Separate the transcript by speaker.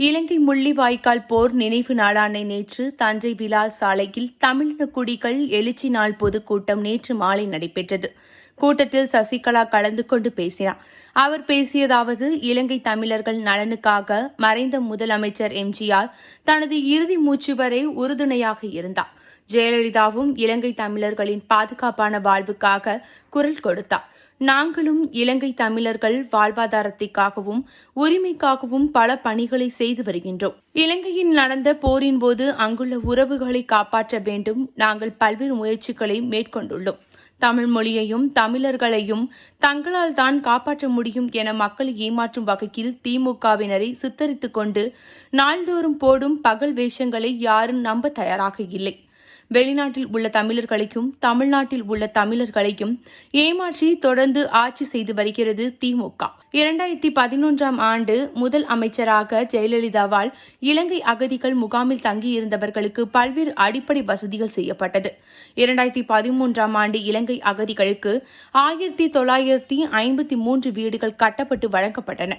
Speaker 1: இலங்கை முள்ளிவாய்க்கால் போர் நினைவு நாளான நேற்று தஞ்சை விழா சாலையில் தமிழின குடிகள் எழுச்சி நாள் பொதுக்கூட்டம் நேற்று மாலை நடைபெற்றது. கூட்டத்தில் சசிகலா கலந்து கொண்டு பேசினார். அவர் பேசியதாவது, இலங்கை தமிழர்கள் நலனுக்காக மறைந்த முதலமைச்சர் எம்ஜிஆர் தனது இறுதி மூச்சு வரை உறுதுணையாக இருந்தார். ஜெயலலிதாவும் இலங்கை தமிழர்களின் பாதுகாப்பான வாழ்வுக்காக குரல் கொடுத்தார். நாங்களும் இலங்கை தமிழர்கள் வாழ்வாதாரத்திற்காகவும் உரிமைக்காகவும் பல பணிகளை செய்து வருகின்றோம். இலங்கையில் நடந்த போரின் போது அங்குள்ள உறவுகளை காப்பாற்ற வேண்டும். நாங்கள் பல்வேறு முயற்சிகளை மேற்கொண்டுள்ளோம். தமிழ் மொழியையும் தமிழர்களையும் தங்களால் தான் காப்பாற்ற முடியும் என மக்களை ஏமாற்றும் வகையில் திமுகவினரை சித்தரித்துக் கொண்டு நாள்தோறும் போடும் பகல் வேஷங்களை யாரும் நம்ப தயாராக இல்லை. வெளிநாட்டில் உள்ள தமிழர்களையும் தமிழ்நாட்டில் உள்ள தமிழர்களையும் ஏமாற்றி தொடர்ந்து ஆட்சி செய்து வருகிறது திமுக. 2011ஆம் ஆண்டு முதல் அமைச்சராக ஜெயலலிதாவால் இலங்கை அகதிகள் முகாமில் தங்கியிருந்தவர்களுக்கு பல்வேறு அடிப்படை வசதிகள் செய்யப்பட்டது. 2013ஆம் ஆண்டு இலங்கை அகதிகளுக்கு 1953 வீடுகள் கட்டப்பட்டு வழங்கப்பட்டன.